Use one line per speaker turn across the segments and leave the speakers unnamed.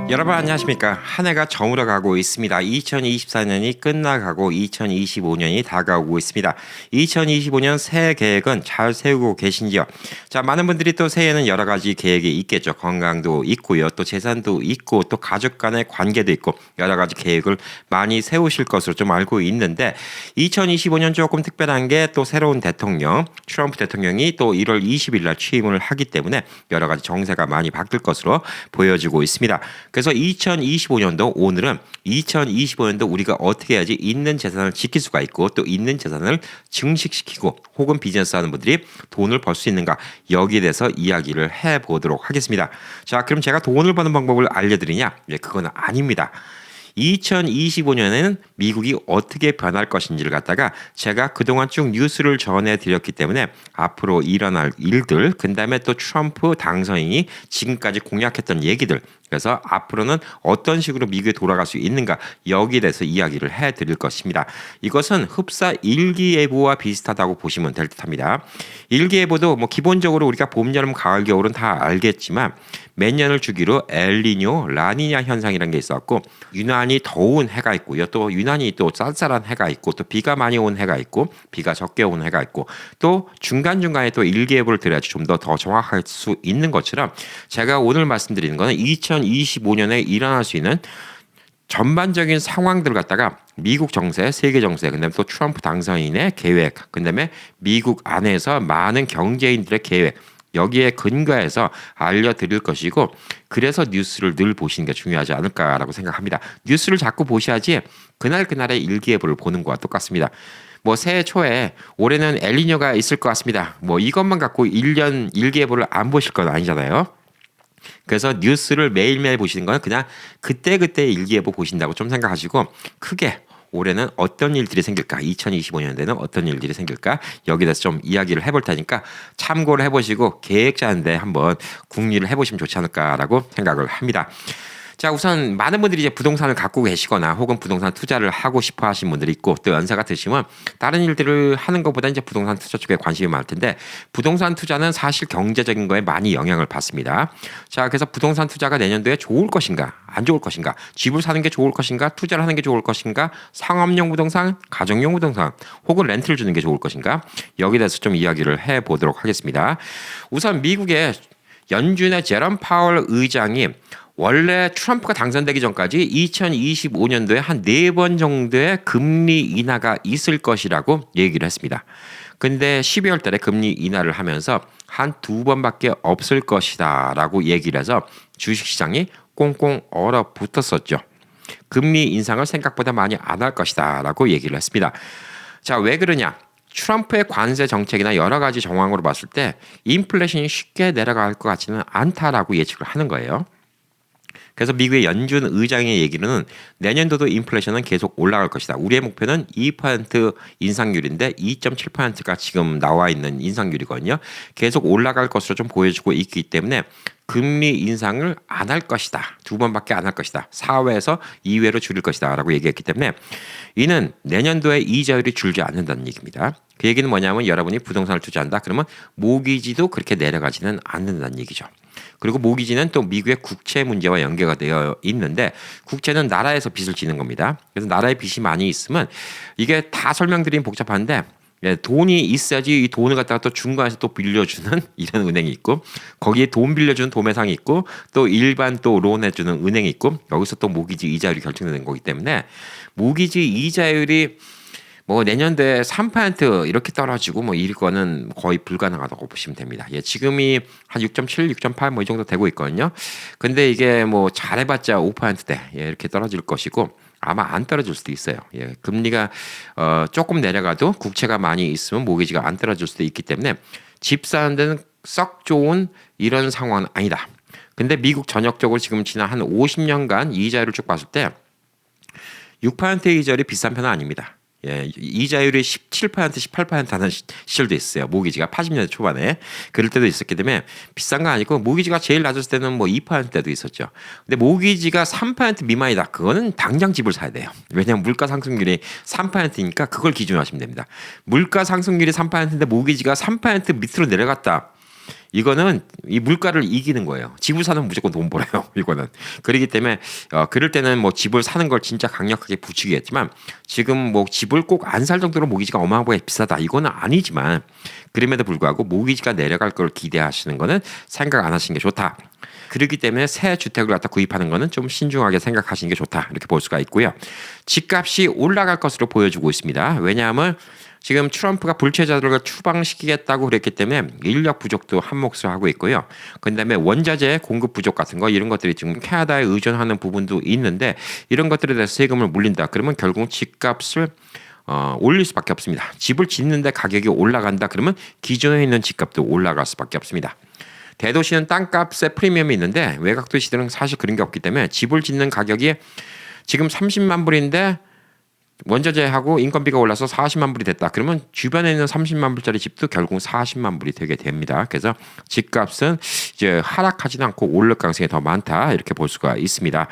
여러분 안녕하십니까. 한 해가 저물어 가고 있습니다. 2024년이 끝나가고 2025년이 다가오고 있습니다. 2025년 새해 계획은 잘 세우고 계신지요? 자, 많은 분들이 또 새해에는 여러 가지 계획이 있겠죠. 건강도 있고요. 또 재산도 있고 또 가족 간의 관계도 있고 여러 가지 계획을 많이 세우실 것으로 좀 알고 있는데 2025년 조금 특별한 게 또 새로운 대통령 트럼프 대통령이 또 1월 20일 날 취임을 하기 때문에 여러 가지 정세가 많이 바뀔 것으로 보여지고 있습니다. 그래서 2025년도 오늘은 2025년도 우리가 어떻게 해야지 있는 재산을 지킬 수가 있고 또 있는 재산을 증식시키고 혹은 비즈니스 하는 분들이 돈을 벌 수 있는가 여기에 대해서 이야기를 해보도록 하겠습니다. 자, 그럼 제가 돈을 버는 방법을 알려드리냐? 네, 그건 아닙니다. 2025년에는 미국이 어떻게 변할 것인지를 갖다가 제가 그동안 쭉 뉴스를 전해드렸기 때문에 앞으로 일어날 일들, 그 다음에 또 트럼프 당선인이 지금까지 공약했던 얘기들, 그래서 앞으로는 어떤 식으로 미국에 돌아갈 수 있는가 여기에 대해서 이야기를 해드릴 것입니다. 이것은 흡사 일기예보와 비슷하다고 보시면 될 듯합니다. 일기예보도 뭐 기본적으로 우리가 봄, 여름, 가을, 겨울은 다 알겠지만 몇 년을 주기로 엘니뇨, 라니냐 현상이라는 게 있었고 유난히 더운 해가 있고요. 또 유난히 또 쌀쌀한 해가 있고 또 비가 많이 온 해가 있고 비가 적게 온 해가 있고 또 중간중간에 또 일기예보를 드려야지 좀 더 정확할 수 있는 것처럼 제가 오늘 말씀드리는 거는 2025년에 일어날 수 있는 전반적인 상황들을 갖다가 미국 정세, 세계 정세, 그다음에 또 트럼프 당선인의 계획, 그다음에 미국 안에서 많은 경제인들의 계획 여기에 근거해서 알려드릴 것이고 그래서 뉴스를 늘 보시는 게 중요하지 않을까라고 생각합니다. 뉴스를 자꾸 보셔야지 그날그날의 일기예보를 보는 거와 똑같습니다. 뭐 새해 초에 올해는 엘니뇨가 있을 것 같습니다. 뭐 이것만 갖고 1년 일기예보를 안 보실 건 아니잖아요. 그래서 뉴스를 매일매일 보시는 건 그냥 그때그때 일기예보 보신다고 좀 생각하시고 크게 올해는 어떤 일들이 생길까? 2025년에는 어떤 일들이 생길까? 여기에 대해서 좀 이야기를 해볼 테니까 참고를 해보시고 계획 짜는데 한번 궁리를 해보시면 좋지 않을까라고 생각을 합니다. 자, 우선 많은 분들이 이제 부동산을 갖고 계시거나 혹은 부동산 투자를 하고 싶어 하시는 분들이 있고 또 연세가 드시면 다른 일들을 하는 것보다 이제 부동산 투자 쪽에 관심이 많을 텐데 부동산 투자는 사실 경제적인 거에 많이 영향을 받습니다. 자, 그래서 부동산 투자가 내년도에 좋을 것인가 안 좋을 것인가 집을 사는 게 좋을 것인가 투자를 하는 게 좋을 것인가 상업용 부동산 가정용 부동산 혹은 렌트를 주는 게 좋을 것인가 여기에 대해서 좀 이야기를 해보도록 하겠습니다. 우선 미국의 연준의 제롬 파월 의장이 원래 트럼프가 당선되기 전까지 2025년도에 한 4번 정도의 금리 인하가 있을 것이라고 얘기를 했습니다. 근데 12월 달에 금리 인하를 하면서 한 2번밖에 없을 것이다 라고 얘기를 해서 주식시장이 꽁꽁 얼어붙었었죠. 금리 인상을 생각보다 많이 안 할 것이다 라고 얘기를 했습니다. 자, 왜 그러냐? 트럼프의 관세 정책이나 여러 가지 정황으로 봤을 때 인플레이션이 쉽게 내려갈 것 같지는 않다라고 예측을 하는 거예요. 그래서 미국의 연준 의장의 얘기는 내년도도 인플레이션은 계속 올라갈 것이다. 우리의 목표는 2% 인상률인데 2.7%가 지금 나와 있는 인상률이거든요. 계속 올라갈 것으로 좀 보여주고 있기 때문에 금리 인상을 안 할 것이다. 2번밖에 안 할 것이다. 4회에서 2회로 줄일 것이다 라고 얘기했기 때문에 이는 내년도에 이자율이 줄지 않는다는 얘기입니다. 그 얘기는 뭐냐면 여러분이 부동산을 투자한다. 그러면 모기지도 그렇게 내려가지는 않는다는 얘기죠. 그리고 모기지는 또 미국의 국채 문제와 연계가 되어 있는데 국채는 나라에서 빚을 지는 겁니다. 그래서 나라에 빚이 많이 있으면 이게 다 설명드리면 복잡한데 돈이 있어야지 이 돈을 갖다가 또 중간에서 또 빌려주는 이런 은행이 있고 거기에 돈 빌려주는 도매상이 있고 또 일반 또 론 해주는 은행이 있고 여기서 또 모기지 이자율이 결정되는 거기 때문에 모기지 이자율이 뭐 내년도에 3% 이렇게 떨어지고 뭐 이거는 거의 불가능하다고 보시면 됩니다. 예, 지금이 한 6.7, 6.8 뭐 이 정도 되고 있거든요. 근데 이게 뭐 잘해봤자 5%대 예, 이렇게 떨어질 것이고 아마 안 떨어질 수도 있어요. 예, 금리가 조금 내려가도 국채가 많이 있으면 모기지가 안 떨어질 수도 있기 때문에 집 사는 데는 썩 좋은 이런 상황은 아니다. 근데 미국 전역적으로 지금 지난 한 50년간 이자율을 쭉 봤을 때 6%의 이자율이 비싼 편은 아닙니다. 예, 이자율이 17%, 18% 하는 시절도 있어요. 모기지가 80년대 초반에 그럴 때도 있었기 때문에 비싼 거 아니고 모기지가 제일 낮았을 때는 뭐 2%대도 있었죠. 근데 모기지가 3% 미만이다. 그거는 당장 집을 사야 돼요. 왜냐하면 물가 상승률이 3%니까 그걸 기준으로 하시면 됩니다. 물가 상승률이 3%인데 모기지가 3% 밑으로 내려갔다. 이거는 이 물가를 이기는 거예요. 집을 사면 무조건 돈 벌어요. 이거는. 그렇기 때문에 그럴 때는 뭐 집을 사는 걸 진짜 강력하게 부추기겠지만 지금 뭐 집을 꼭 안 살 정도로 모기지가 어마어마하게 비싸다. 이거는 아니지만 그럼에도 불구하고 모기지가 내려갈 걸 기대하시는 거는 생각 안 하시는 게 좋다. 그렇기 때문에 새 주택을 갖다 구입하는 거는 좀 신중하게 생각하시는 게 좋다. 이렇게 볼 수가 있고요. 집값이 올라갈 것으로 보여주고 있습니다. 왜냐하면 지금 트럼프가 불체자들을 추방시키겠다고 그랬기 때문에 인력 부족도 한 몫을 하고 있고요. 그다음에 원자재 공급 부족 같은 거 이런 것들이 지금 캐나다에 의존하는 부분도 있는데 이런 것들에 대해서 세금을 물린다. 그러면 결국 집값을 올릴 수밖에 없습니다. 집을 짓는데 가격이 올라간다. 그러면 기존에 있는 집값도 올라갈 수밖에 없습니다. 대도시는 땅값에 프리미엄이 있는데 외곽도시들은 사실 그런 게 없기 때문에 집을 짓는 가격이 지금 30만 불인데 원자재하고 인건비가 올라서 40만 불이 됐다. 그러면 주변에 있는 30만 불짜리 집도 결국 40만 불이 되게 됩니다. 그래서 집값은 이제 하락하지는 않고 오를 가능성이 더 많다. 이렇게 볼 수가 있습니다.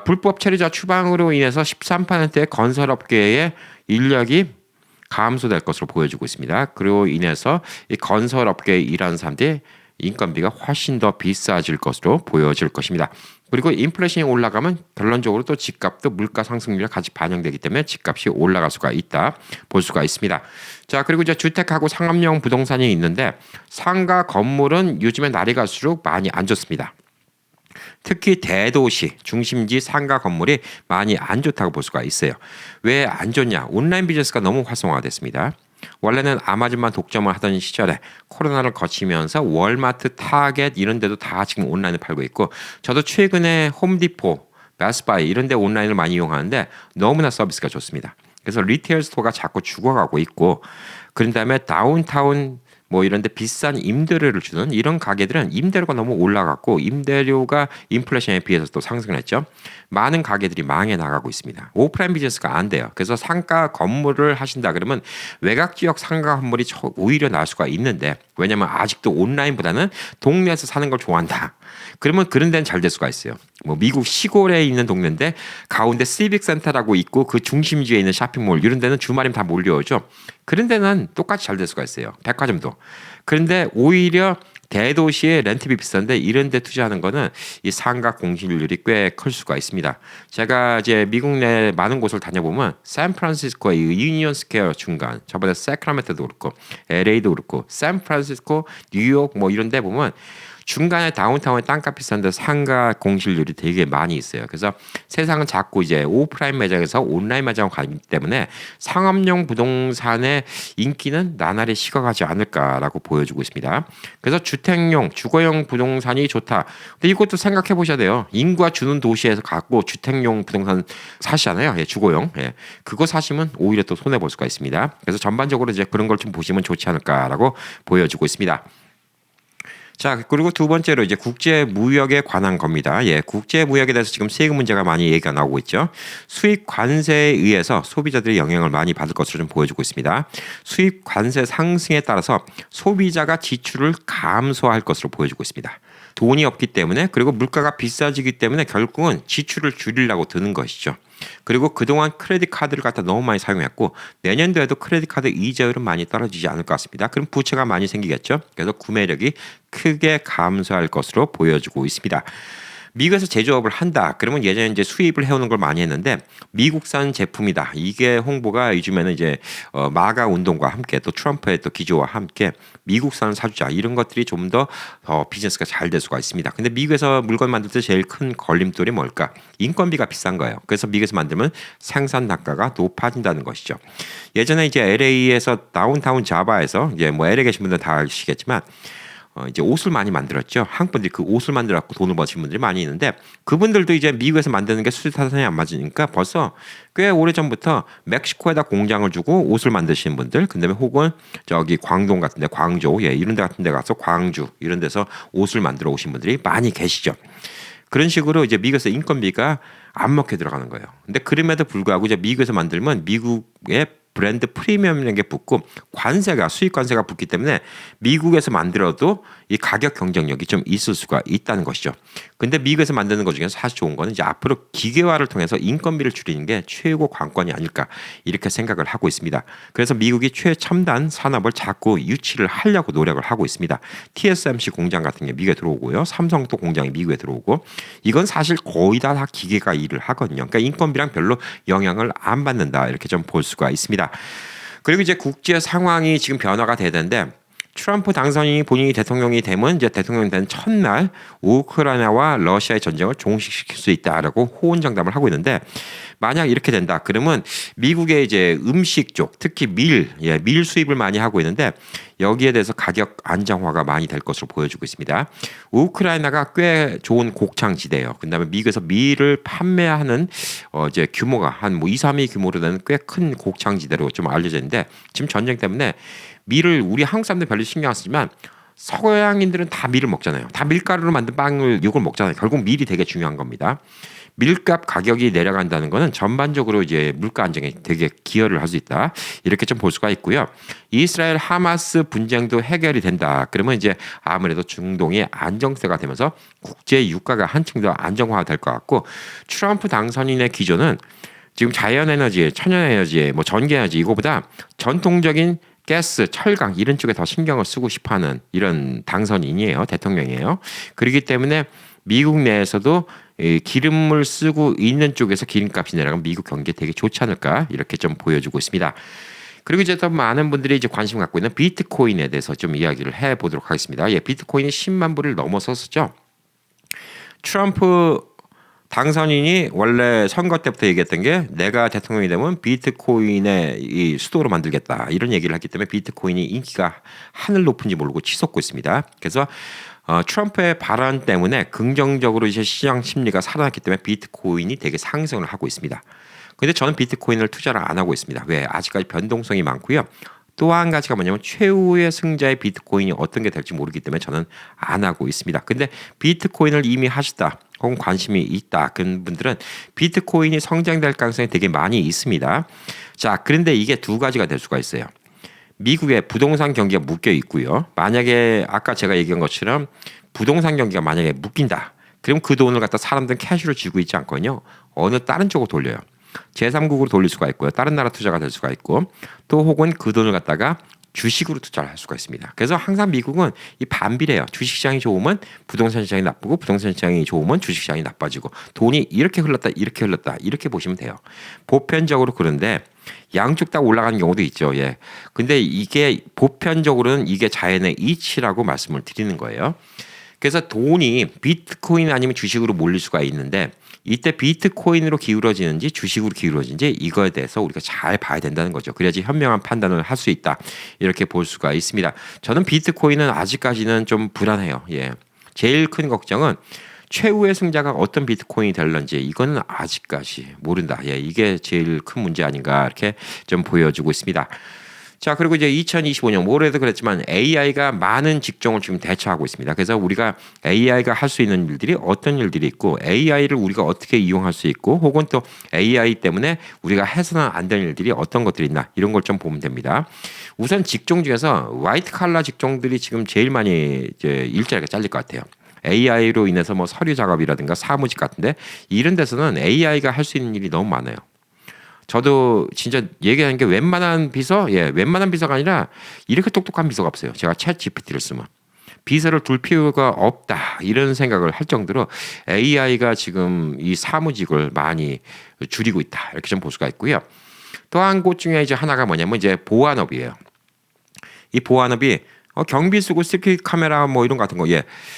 불법 체류자 추방으로 인해서 13%의 건설업계의 인력이 감소될 것으로 보여지고 있습니다. 그리고 인해서 이 건설업계에 일하는 사람들이 인건비가 훨씬 더 비싸질 것으로 보여질 것입니다. 그리고 인플레이션이 올라가면 결론적으로 또 집값도 물가 상승률이 같이 반영되기 때문에 집값이 올라갈 수가 있다 볼 수가 있습니다. 자, 그리고 이제 주택하고 상업용 부동산이 있는데 상가 건물은 요즘에 날이 갈수록 많이 안 좋습니다. 특히 대도시 중심지 상가 건물이 많이 안 좋다고 볼 수가 있어요. 왜 안 좋냐? 온라인 비즈니스가 너무 활성화됐습니다. 원래는 아마존만 독점을 하던 시절에 코로나를 거치면서 월마트, 타겟 이런 데도 다 지금 온라인을 팔고 있고 저도 최근에 홈디포, 베스트바이 이런 데 온라인을 많이 이용하는데 너무나 서비스가 좋습니다. 그래서 리테일 스토어가 자꾸 죽어가고 있고 그런 다음에 다운타운 뭐 이런 데 비싼 임대료를 주는 이런 가게들은 임대료가 너무 올라갔고 임대료가 인플레이션에 비해서 또 상승을 했죠. 많은 가게들이 망해 나가고 있습니다. 오프라인 비즈니스가 안 돼요. 그래서 상가 건물을 하신다 그러면 외곽 지역 상가 건물이 오히려 나을 수가 있는데 왜냐면 아직도 온라인보다는 동네에서 사는 걸 좋아한다. 그러면 그런 데는 잘 될 수가 있어요. 뭐 미국 시골에 있는 동네인데 가운데 시빅 센터라고 있고 그 중심지에 있는 쇼핑몰 이런 데는 주말이면 다 몰려오죠. 그런 데는 똑같이 잘 될 수가 있어요. 백화점도. 그런데 오히려 대도시의 렌트비 비싼데 이런 데 투자하는 거는 이 상가 공실률이 꽤 클 수가 있습니다. 제가 이제 미국 내 많은 곳을 다녀보면 샌프란시스코의 유니온 스퀘어 중간, 저번에 세크라멘토도 그렇고 LA도 그렇고 샌프란시스코, 뉴욕 뭐 이런 데 보면 중간에 다운타운에 땅값 비싼데 상가 공실률이 되게 많이 있어요. 그래서 세상은 자꾸 이제 오프라인 매장에서 온라인 매장으로 가기 때문에 상업용 부동산의 인기는 나날이 식어가지 않을까라고 보여주고 있습니다. 그래서 주택용, 주거용 부동산이 좋다. 근데 이것도 생각해 보셔야 돼요. 인구가 주는 도시에서 갖고 주택용 부동산 사시잖아요. 예, 주거용. 예. 그거 사시면 오히려 또 손해 볼 수가 있습니다. 그래서 전반적으로 이제 그런 걸 좀 보시면 좋지 않을까라고 보여주고 있습니다. 자, 그리고 두 번째로 이제 국제 무역에 관한 겁니다. 예, 국제 무역에 대해서 지금 세금 문제가 많이 얘기가 나오고 있죠. 수입 관세에 의해서 소비자들이 영향을 많이 받을 것으로 좀 보여주고 있습니다. 수입 관세 상승에 따라서 소비자가 지출을 감소할 것으로 보여주고 있습니다. 돈이 없기 때문에 그리고 물가가 비싸지기 때문에 결국은 지출을 줄이려고 드는 것이죠. 그리고 그동안 크레딧 카드를 갖다 너무 많이 사용했고 내년도에도 크레딧 카드 이자율은 많이 떨어지지 않을 것 같습니다. 그럼 부채가 많이 생기겠죠. 그래서 구매력이 크게 감소할 것으로 보여지고 있습니다. 미국에서 제조업을 한다. 그러면 예전에 이제 수입을 해오는 걸 많이 했는데 미국산 제품이다. 이게 홍보가 요즘에는 이제 마가 운동과 함께 또 트럼프의 또 기조와 함께 미국산을 사주자 이런 것들이 좀 더 비즈니스가 잘 될 수가 있습니다. 근데 미국에서 물건 만들 때 제일 큰 걸림돌이 뭘까? 인건비가 비싼 거예요. 그래서 미국에서 만들면 생산 단가가 높아진다는 것이죠. 예전에 이제 LA에서 다운타운 자바에서 이제 뭐 LA 계신 분들 다 아시겠지만 이제 옷을 많이 만들었죠. 한국 분들이 그 옷을 만들었고 돈을 버신 분들이 많이 있는데 그분들도 이제 미국에서 만드는 게 수지 타산이 안 맞으니까 벌써 꽤 오래전부터 멕시코에다 공장을 주고 옷을 만드시는 분들, 그다음에 혹은 저기 광동 같은데 광주, 예, 이런 데 같은 데 가서 광주 이런 데서 옷을 만들어 오신 분들이 많이 계시죠. 그런 식으로 이제 미국에서 인건비가 안 먹혀 들어가는 거예요. 근데 그럼에도 불구하고 이제 미국에서 만들면 미국의 브랜드 프리미엄이라는 게 붙고 관세가 수입 관세가 붙기 때문에 미국에서 만들어도 이 가격 경쟁력이 좀 있을 수가 있다는 것이죠. 근데 미국에서 만드는 것 중에서 사실 좋은 거는 이제 앞으로 기계화를 통해서 인건비를 줄이는 게 최고 관건이 아닐까 이렇게 생각을 하고 있습니다. 그래서 미국이 최첨단 산업을 자꾸 유치를 하려고 노력을 하고 있습니다. TSMC 공장 같은 게 미국에 들어오고요. 삼성도 공장이 미국에 들어오고 이건 사실 거의 다 기계가 일을 하거든요. 그러니까 인건비랑 별로 영향을 안 받는다 이렇게 좀 볼 수가 있습니다. 그리고 이제 국제 상황이 지금 변화가 되는데 트럼프 당선인이 본인이 대통령이 되면 이제 대통령이 된 첫날 우크라이나와 러시아의 전쟁을 종식시킬 수 있다라고 호언장담을 하고 있는데 만약 이렇게 된다 그러면 미국의 이제 음식 쪽 특히 밀 수입을 많이 하고 있는데 여기에 대해서 가격 안정화가 많이 될 것으로 보여지고 있습니다. 우크라이나가 꽤 좋은 곡창지대예요. 그다음에 미국에서 밀을 판매하는 이제 규모가 한 뭐 2, 3위 규모로 되는 꽤 큰 곡창지대로 좀 알려져 있는데 지금 전쟁 때문에 밀을 우리 한국 사람들 별로 신경 안 쓰지만 서양인들은 다 밀을 먹잖아요. 다 밀가루로 만든 빵을 이걸 먹잖아요. 결국 밀이 되게 중요한 겁니다. 밀값 가격이 내려간다는 것은 전반적으로 이제 물가 안정에 되게 기여를 할 수 있다. 이렇게 좀 볼 수가 있고요. 이스라엘 하마스 분쟁도 해결이 된다. 그러면 이제 아무래도 중동이 안정세가 되면서 국제 유가가 한층 더 안정화될 것 같고 트럼프 당선인의 기조는 지금 자연에너지, 천연에너지, 뭐 전기에너지 이거보다 전통적인 가스, 철강 이런 쪽에 더 신경을 쓰고 싶어하는 이런 당선인이에요. 대통령이에요. 그렇기 때문에 미국 내에서도 기름을 쓰고 있는 쪽에서 기름값이 내려가면 미국 경기에 되게 좋지 않을까 이렇게 좀 보여주고 있습니다. 그리고 이제 더 많은 분들이 이제 관심 갖고 있는 비트코인에 대해서 좀 이야기를 해보도록 하겠습니다. 비트코인이 10만 불을 넘어섰었죠. 트럼프 당선인이 원래 선거 때부터 얘기했던 게 내가 대통령이 되면 비트코인의 이 수도로 만들겠다 이런 얘기를 했기 때문에 비트코인이 인기가 하늘 높은지 모르고 치솟고 있습니다. 그래서 트럼프의 발언 때문에 긍정적으로 이제 시장 심리가 살아났기 때문에 비트코인이 되게 상승을 하고 있습니다. 근데 저는 비트코인을 투자를 안 하고 있습니다. 왜? 아직까지 변동성이 많고요. 또 한 가지가 뭐냐면 최후의 승자의 비트코인이 어떤 게 될지 모르기 때문에 저는 안 하고 있습니다. 근데 비트코인을 이미 하셨다 혹은 관심이 있다 그런 분들은 비트코인이 성장될 가능성이 되게 많이 있습니다. 자, 그런데 이게 두 가지가 될 수가 있어요. 미국의 부동산 경기가 묶여 있고요. 만약에 아까 제가 얘기한 것처럼 부동산 경기가 만약에 묶인다. 그럼 그 돈을 갖다 사람들은 캐시로 쥐고 있지 않거든요. 어느 다른 쪽으로 돌려요. 제3국으로 돌릴 수가 있고요. 다른 나라 투자가 될 수가 있고 또 혹은 그 돈을 갖다가 주식으로 투자를 할 수가 있습니다. 그래서 항상 미국은 이 반비례예요. 주식시장이 좋으면 부동산 시장이 나쁘고 부동산 시장이 좋으면 주식시장이 나빠지고 돈이 이렇게 흘렀다 이렇게 보시면 돼요. 보편적으로 그런데 양쪽 다 올라가는 경우도 있죠. 근데 이게 보편적으로는 이게 자연의 이치라고 말씀을 드리는 거예요. 그래서 돈이 비트코인 아니면 주식으로 몰릴 수가 있는데 이때 비트코인으로 기울어지는지 주식으로 기울어지는지 이거에 대해서 우리가 잘 봐야 된다는 거죠. 그래야지 현명한 판단을 할 수 있다. 이렇게 볼 수가 있습니다. 저는 비트코인은 아직까지는 좀 불안해요. 제일 큰 걱정은 최후의 승자가 어떤 비트코인이 될런지 이거는 아직까지 모른다. 이게 제일 큰 문제 아닌가 이렇게 좀 보여주고 있습니다. 자, 그리고 이제 2025년 올해도 그랬지만 AI가 많은 직종을 지금 대처하고 있습니다. 그래서 우리가 AI가 할 수 있는 일들이 어떤 일들이 있고 AI를 우리가 어떻게 이용할 수 있고 혹은 또 AI 때문에 우리가 해서는 안 되는 일들이 어떤 것들이 있나 이런 걸 좀 보면 됩니다. 우선 직종 중에서 화이트 칼라 직종들이 지금 제일 많이 이제 일자리가 잘릴 것 같아요. AI로 인해서 뭐 서류 작업이라든가 사무직 같은데 이런 데서는 AI가 할 수 있는 일이 너무 많아요. 저도 진짜 얘기하는 게 웬만한 비서가 아니라 이렇게 똑똑한 비서가 없어요. 제가 챗 GPT를 쓰면. 비서를 둘 필요가 없다 이런 생각을 할 정도로 AI가 지금 이 사무직을 많이 줄이고 있다 이렇게 좀 볼 수가 있고요. 또 한 곳 중에 이제 하나가 뭐냐면 이제 보안업이에요. 이 보안업이 경비 쓰고 시큐리티 카메라 뭐 이런 거 같은 거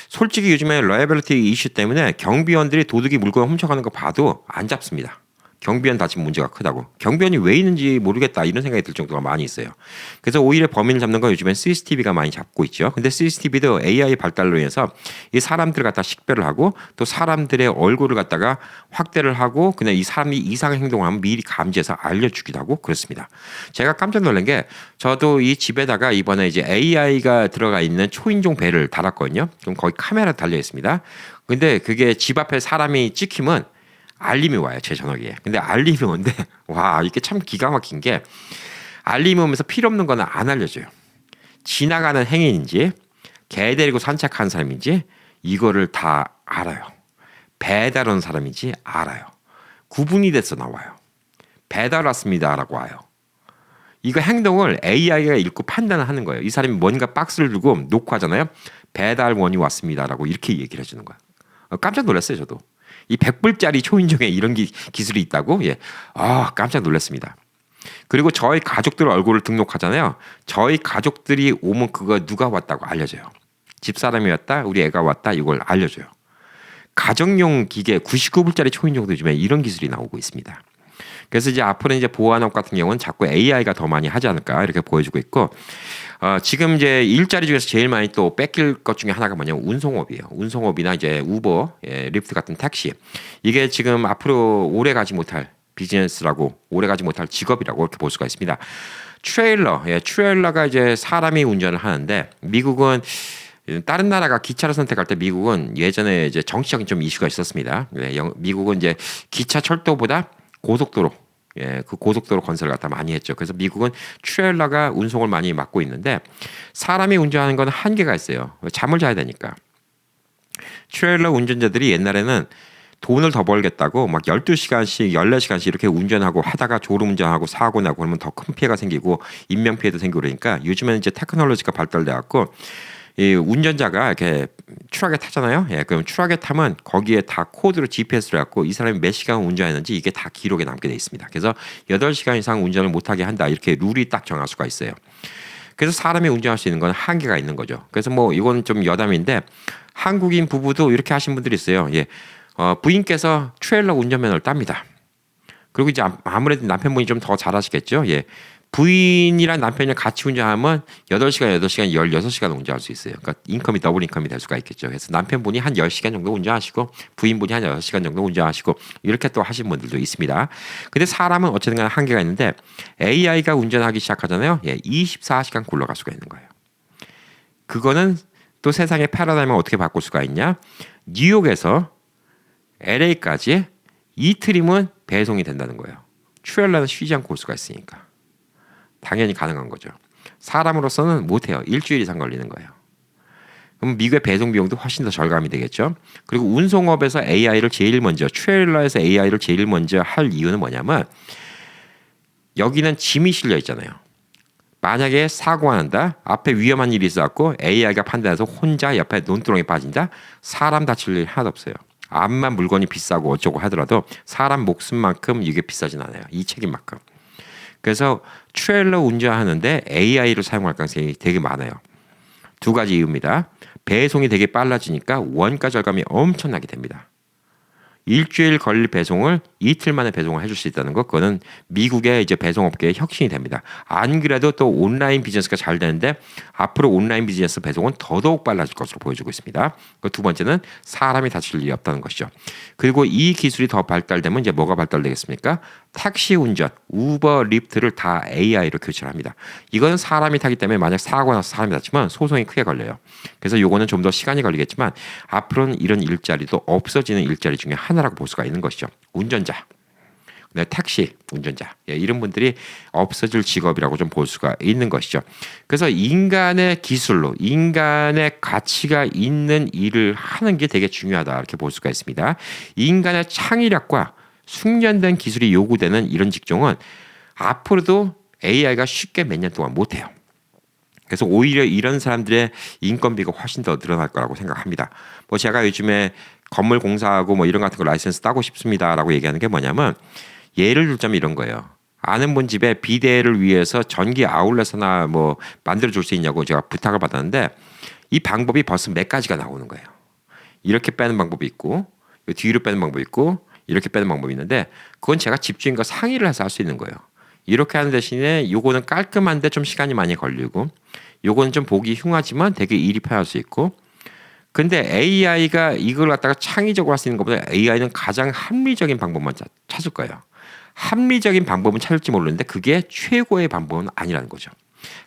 솔직히 요즘에 라이애빌리티 이슈 때문에 경비원들이 도둑이 물건 훔쳐가는 거 봐도 안 잡습니다. 경비원 다친 문제가 크다고. 경비원이 왜 있는지 모르겠다 이런 생각이 들 정도가 많이 있어요. 그래서 오히려 범인을 잡는 건 요즘엔 CCTV가 많이 잡고 있죠. 근데 CCTV도 AI 발달로 인해서 이 사람들을 갖다 식별을 하고 또 사람들의 얼굴을 갖다가 확대를 하고 그냥 이 사람이 이상한 행동을 하면 미리 감지해서 알려주기도 하고 그렇습니다. 제가 깜짝 놀란 게 저도 이 집에다가 이번에 이제 AI가 들어가 있는 초인종 벨을 달았거든요. 그럼 거기 카메라 달려 있습니다. 근데 그게 집 앞에 사람이 찍히면 알림이 와요, 제 전화기에. 근데 알림이 오는데 와, 이게 참 기가 막힌 게 알림이 오면서 필요 없는 거는 안 알려줘요. 지나가는 행인인지 개 데리고 산책하는 사람인지 이거를 다 알아요. 배달 온 사람인지 알아요. 구분이 돼서 나와요. 배달 왔습니다라고 와요. 이거 행동을 AI가 읽고 판단을 하는 거예요. 이 사람이 뭔가 박스를 들고 놓고 하잖아요. 배달원이 왔습니다라고 이렇게 얘기를 해주는 거예요. 깜짝 놀랐어요, 저도. 이 100불짜리 초인종에 이런 기술이 있다고? 예. 깜짝 놀랐습니다. 그리고 저희 가족들 얼굴을 등록하잖아요. 저희 가족들이 오면 그거 누가 왔다고 알려줘요. 집사람이 왔다, 우리 애가 왔다, 이걸 알려줘요. 가정용 기계 99불짜리 초인종도 요즘에 이런 기술이 나오고 있습니다. 그래서 이제 앞으로 이제 보안업 같은 경우는 자꾸 AI가 더 많이 하지 않을까 이렇게 보여주고 있고, 지금 이제 일자리 중에서 제일 많이 또 뺏길 것 중에 하나가 뭐냐면 운송업이에요. 운송업이나 이제 우버, 리프트 같은 택시. 이게 지금 앞으로 오래 가지 못할 비즈니스라고, 오래 가지 못할 직업이라고 이렇게 볼 수가 있습니다. 트레일러가 이제 사람이 운전을 하는데, 미국은 다른 나라가 기차를 선택할 때 미국은 예전에 이제 정치적인 좀 이슈가 있었습니다. 미국은 이제 기차 철도보다 고속도로, 그 고속도로 건설을 갖다 많이 했죠. 그래서 미국은 트레일러가 운송을 많이 맡고 있는데, 사람이 운전하는 건 한계가 있어요. 잠을 자야 되니까. 트레일러 운전자들이 옛날에는 돈을 더 벌겠다고 막 12시간씩, 14시간씩 이렇게 운전하고 하다가 졸음운전하고 사고 나고 그러면 더 큰 피해가 생기고 인명피해도 생기고 그러니까, 요즘에는 이제 테크놀로지가 발달돼 갖고 이 운전자가 이렇게 트럭에 타잖아요. 그럼 트럭에 타면 거기에 다 코드로 GPS를 갖고 이 사람이 몇 시간 운전했는지 이게 다 기록에 남게 돼 있습니다. 그래서 8시간 이상 운전을 못하게 한다, 이렇게 룰이 딱 정할 수가 있어요. 그래서 사람이 운전할 수 있는 건 한계가 있는 거죠. 그래서 뭐 이건 좀 여담인데, 한국인 부부도 이렇게 하신 분들이 있어요. 부인께서 트레일러 운전면허를 땁니다. 그리고 이제 아무래도 남편분이 좀 더 잘하시겠죠. 부인이랑 남편이 같이 운전하면 8시간, 16시간 운전할 수 있어요. 그러니까 인컴이 더블 인컴이 될 수가 있겠죠. 그래서 남편분이 한 10시간 정도 운전하시고 부인분이 한 6시간 정도 운전하시고 이렇게 또 하신 분들도 있습니다. 근데 사람은 어쨌든 간에 한계가 있는데, AI가 운전하기 시작하잖아요. 24시간 굴러갈 수가 있는 거예요. 그거는 또 세상의 패러다임을 어떻게 바꿀 수가 있냐? 뉴욕에서 LA까지 이틀이면 배송이 된다는 거예요. 트레일러는 쉬지 않고 올 수가 있으니까. 당연히 가능한 거죠. 사람으로서는 못해요. 일주일 이상 걸리는 거예요. 그럼 미국의 배송 비용도 훨씬 더 절감이 되겠죠. 그리고 운송업에서 AI를 제일 먼저, 트레일러에서 AI를 제일 먼저 할 이유는 뭐냐면, 여기는 짐이 실려 있잖아요. 만약에 사고가 난다, 앞에 위험한 일이 있어갖고 AI가 판단해서 혼자 옆에 논두렁에 빠진다, 사람 다칠 일 하나도 없어요. 암만 물건이 비싸고 어쩌고 하더라도 사람 목숨만큼 이게 비싸진 않아요. 이 책임만큼. 그래서 트레일러 운전하는데 AI를 사용할 가능성이 되게 많아요. 두 가지 이유입니다. 배송이 되게 빨라지니까 원가 절감이 엄청나게 됩니다. 일주일 걸릴 배송을 이틀 만에 배송을 해줄 수 있다는 것, 그거는 미국의 이제 배송업계의 혁신이 됩니다. 안 그래도 또 온라인 비즈니스가 잘 되는데, 앞으로 온라인 비즈니스 배송은 더더욱 빨라질 것으로 보여지고 있습니다. 그 두 번째는 사람이 다칠 일이 없다는 것이죠. 그리고 이 기술이 더 발달되면 이제 뭐가 발달되겠습니까? 택시 운전, 우버, 리프트를 다 AI로 교체를 합니다. 이거는 사람이 타기 때문에 만약 사고가 나서 사람이 다치면 소송이 크게 걸려요. 그래서 요거는 좀 더 시간이 걸리겠지만, 앞으로는 이런 일자리도 없어지는 일자리 중에 하나라고 볼 수가 있는 것이죠. 운전자, 택시 운전자, 이런 분들이 없어질 직업이라고 좀 볼 수가 있는 것이죠. 그래서 인간의 기술로 인간의 가치가 있는 일을 하는 게 되게 중요하다, 이렇게 볼 수가 있습니다. 인간의 창의력과 숙련된 기술이 요구되는 이런 직종은 앞으로도 AI가 쉽게 몇 년 동안 못해요. 그래서 오히려 이런 사람들의 인건비가 훨씬 더 늘어날 거라고 생각합니다. 뭐 제가 요즘에 건물 공사하고 뭐 이런 같은 거 라이센스 따고 싶습니다라고 얘기하는 게 뭐냐면, 예를 들자면 이런 거예요. 아는 분 집에 비데를 위해서 전기 아울렛 하나 뭐 만들어 줄 수 있냐고 제가 부탁을 받았는데, 이 방법이 벌써 몇 가지가 나오는 거예요. 이렇게 빼는 방법이 있고, 뒤로 빼는 방법이 있고, 이렇게 빼는 방법이 있는데, 그건 제가 집주인과 상의를 해서 할 수 있는 거예요. 이렇게 하는 대신에 요거는 깔끔한데 좀 시간이 많이 걸리고, 요거는 좀 보기 흉하지만 되게 일이 편할 수 있고. 근데 AI가 이걸 갖다가 창의적으로 할 수 있는 것보다 AI는 가장 합리적인 방법만 찾을 거예요. 합리적인 방법은 찾을지 모르는데 그게 최고의 방법은 아니라는 거죠.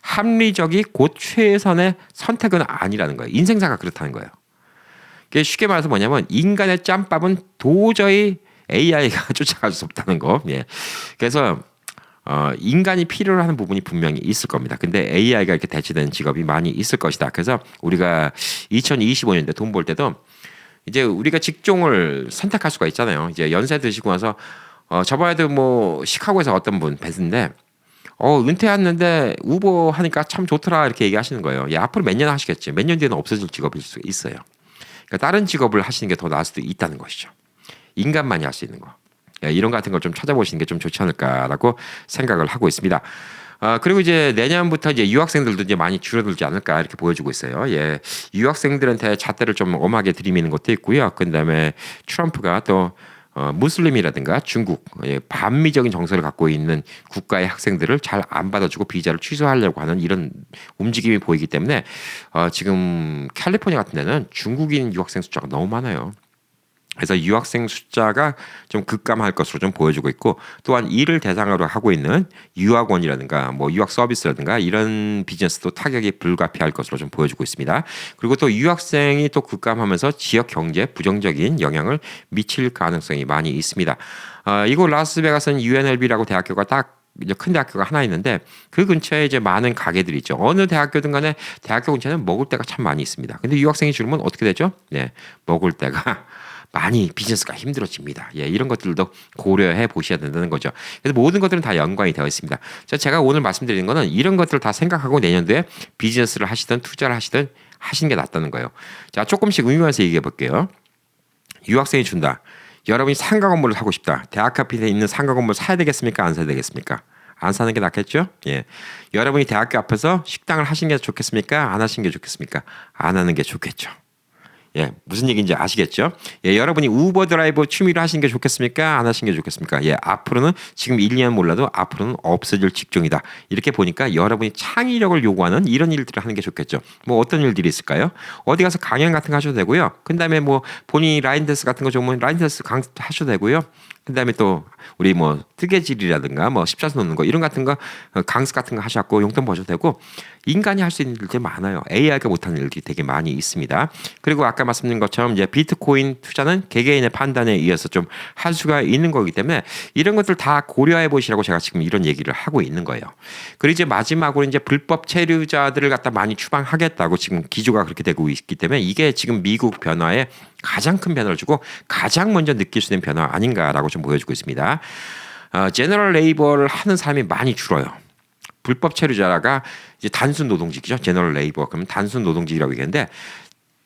합리적이 곧 최선의 선택은 아니라는 거예요. 인생사가 그렇다는 거예요. 쉽게 말해서 뭐냐면, 인간의 짬밥은 도저히 AI가 쫓아갈 수 없다는 거. 그래서 인간이 필요로 하는 부분이 분명히 있을 겁니다. 근데 AI가 이렇게 대체되는 직업이 많이 있을 것이다. 그래서 우리가 2025년대 돈 벌 때도 이제 우리가 직종을 선택할 수가 있잖아요. 이제 연세 드시고 나서 저번에도 뭐 시카고에서 어떤 분 뵀는데 은퇴했는데 우버 하니까 참 좋더라 이렇게 얘기하시는 거예요. 예, 앞으로 몇 년 하시겠지. 몇 년 뒤에는 없어질 직업일 수 있어요. 그러니까 다른 직업을 하시는 게 더 나을 수도 있다는 것이죠. 인간만이 할 수 있는 거. 예, 이런 같은 걸 좀 찾아보시는 게 좀 좋지 않을까라고 생각을 하고 있습니다. 그리고 이제 내년부터 이제 유학생들도 이제 많이 줄어들지 않을까 이렇게 보여주고 있어요. 예, 유학생들한테 잣대를 좀 엄하게 들이미는 것도 있고요. 그다음에 트럼프가 또 무슬림이라든가 중국 반미적인 정서를 갖고 있는 국가의 학생들을 잘 안 받아주고 비자를 취소하려고 하는 이런 움직임이 보이기 때문에 지금 캘리포니아 같은 데는 중국인 유학생 숫자가 너무 많아요. 그래서 유학생 숫자가 좀 급감할 것으로 좀 보여주고 있고 또한 이를 대상으로 하고 있는 유학원이라든가 뭐 유학 서비스라든가 이런 비즈니스도 타격이 불가피할 것으로 좀 보여주고 있습니다. 그리고 또 유학생이 또 급감하면서 지역 경제에 부정적인 영향을 미칠 가능성이 많이 있습니다. 이곳 라스베가스는 UNLV라고 대학교가 딱 이제 큰 대학교가 하나 있는데 그 근처에 이제 많은 가게들이 있죠. 어느 대학교든 간에 대학교 근처에는 먹을 데가 참 많이 있습니다. 근데 유학생이 줄면 어떻게 되죠? 네, 먹을 데가 많이 비즈니스가 힘들어집니다. 예, 이런 것들도 고려해 보셔야 된다는 거죠. 그래서 모든 것들은 다 연관이 되어 있습니다. 제가 오늘 말씀드리는 거는 이런 것들을 다 생각하고 내년도에 비즈니스를 하시든 투자를 하시든 하시는 게 낫다는 거예요. 자, 조금씩 의미하면서 얘기해 볼게요. 유학생이 준다. 여러분이 상가 건물을 사고 싶다. 대학 앞에 있는 상가 건물 사야 되겠습니까? 안 사야 되겠습니까? 안 사는 게 낫겠죠? 예. 여러분이 대학교 앞에서 식당을 하시는 게 좋겠습니까? 안 하시는 게 좋겠습니까? 안 하는 게 좋겠죠. 예, 무슨 얘기인지 아시겠죠? 예, 여러분이 우버 드라이버 취미로 하시는 게 좋겠습니까? 안 하시는 게 좋겠습니까? 예, 앞으로는 지금 1, 2년 몰라도 앞으로는 없어질 직종이다. 이렇게 보니까 여러분이 창의력을 요구하는 이런 일들을 하는 게 좋겠죠. 뭐 어떤 일들이 있을까요? 어디 가서 강연 같은 거 하셔도 되고요. 그다음에 뭐 본인이 라인 댄스 같은 거 좋으면 라인 댄스 하셔도 되고요. 그다음에 또 우리 뭐 뜨개질이라든가 뭐 십자수 놓는 거 이런 같은 거 강습 같은 거 하셔갖고 용돈 버셔도 되고 인간이 할 수 있는 일들이 많아요. AI가 못하는 일들이 되게 많이 있습니다. 그리고 아까 말씀드린 것처럼 이제 비트코인 투자는 개개인의 판단에 의해서 좀 할 수가 있는 거기 때문에 이런 것들 다 고려해 보시라고 제가 지금 이런 얘기를 하고 있는 거예요. 그리고 이제 마지막으로 이제 불법 체류자들을 갖다 많이 추방하겠다고 지금 기조가 그렇게 되고 있기 때문에 이게 지금 미국 변화에 가장 큰 변화를 주고 가장 먼저 느낄 수 있는 변화 아닌가라고 좀 보여주고 있습니다. 제너럴 레이버를 하는 사람이 많이 줄어요. 불법 체류자가 이제 단순 노동직이죠. 제너럴 레이버. 그러면 단순 노동직이라고 얘기하는데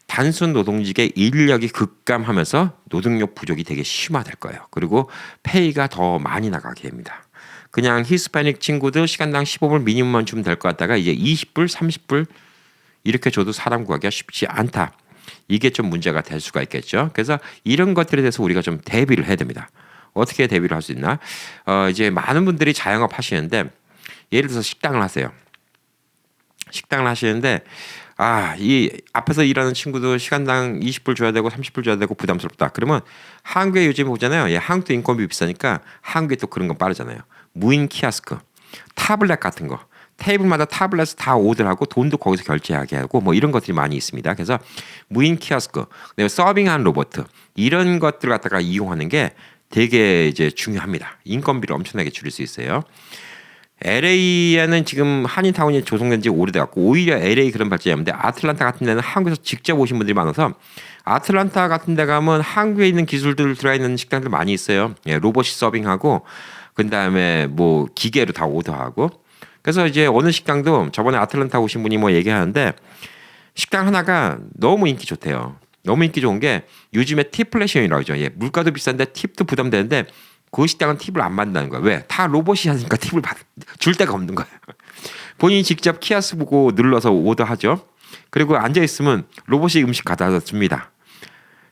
단순 노동직의 인력이 급감하면서 노동력 부족이 되게 심화될 거예요. 그리고 페이가 더 많이 나가게 됩니다. 그냥 히스패닉 친구들 시간당 15불 미니멈만 주면 될 것 같다가 이제 20불, 30불 이렇게 줘도 사람 구하기가 쉽지 않다. 이게 좀 문제가 될 수가 있겠죠. 그래서 이런 것들에 대해서 우리가 좀 대비를 해야 됩니다. 어떻게 대비를 할 수 있나? 이제 많은 분들이 자영업 하시는데 예를 들어서 식당을 하세요. 식당을 하시는데 이 앞에서 일하는 친구도 시간당 20불 줘야 되고 30불 줘야 되고 부담스럽다. 그러면 한국에 요즘 보잖아요. 예, 한국도 인건비 비싸니까 한국에 또 그런 건 빠르잖아요. 무인 키오스크, 타블렛 같은 거. 테이블마다 타블렛을 다 오더하고 돈도 거기서 결제하게 하고 뭐 이런 것들이 많이 있습니다. 그래서 무인 키오스크, 그다음에 서빙한 로봇 이런 것들 갖다가 이용하는 게 되게 이제 중요합니다. 인건비를 엄청나게 줄일 수 있어요. LA에는 지금 한인타운이 조성된 지 오래돼갖고 오히려 LA 그런 발전이 없는데 아틀란타 같은 데는 한국에서 직접 오신 분들이 많아서 아틀란타 같은 데 가면 한국에 있는 기술들 들어있는 식당들 많이 있어요. 예, 로봇이 서빙하고 그다음에 뭐 기계로 다 오더하고 그래서 이제 어느 식당도 저번에 아틀란타 오신 분이 뭐 얘기하는데 식당 하나가 너무 인기 좋대요. 너무 인기 좋은 게 요즘에 팁플래션이라고 하죠. 예, 물가도 비싼데 팁도 부담되는데 그 식당은 팁을 안 받는다는 거야. 왜? 다 로봇이 하니까 팁을 줄 데가 없는 거야. 본인이 직접 키오스크 보고 눌러서 오더하죠. 그리고 앉아있으면 로봇이 음식 갖다 줍니다.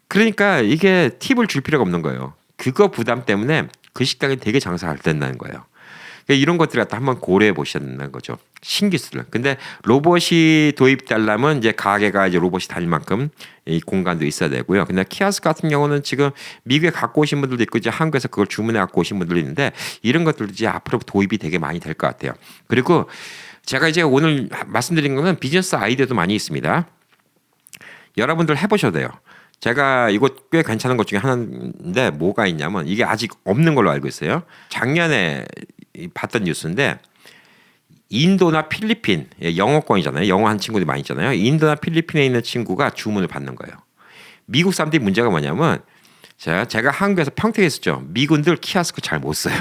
그러니까 이게 팁을 줄 필요가 없는 거예요. 그거 부담 때문에 그 식당이 되게 장사가 잘 된다는 거예요. 그러니까 이런 것들을 갖다 한번 고려해 보셔야 된다는 거죠. 신기술. 근데 로봇이 도입되려면 이제 가게가 이제 로봇이 다닐 만큼 이 공간도 있어야 되고요. 근데 키오스크 같은 경우는 지금 미국에 갖고 오신 분들도 있고 이제 한국에서 그걸 주문해 갖고 오신 분들도 있는데 이런 것들도 이제 앞으로 도입이 되게 많이 될 것 같아요. 그리고 제가 이제 오늘 말씀드린 거는 비즈니스 아이디어도 많이 있습니다. 여러분들 해보셔도 돼요. 제가 이거 꽤 괜찮은 것 중에 하나인데 뭐가 있냐면 이게 아직 없는 걸로 알고 있어요. 작년에 봤던 뉴스인데 인도나 필리핀 영어권이잖아요. 영어 한 친구들이 많이 있잖아요. 인도나 필리핀에 있는 친구가 주문을 받는 거예요. 미국 사람들이 문제가 뭐냐면 제가 한국에서 평택에 있었죠. 미군들 키오스크 잘 못 써요.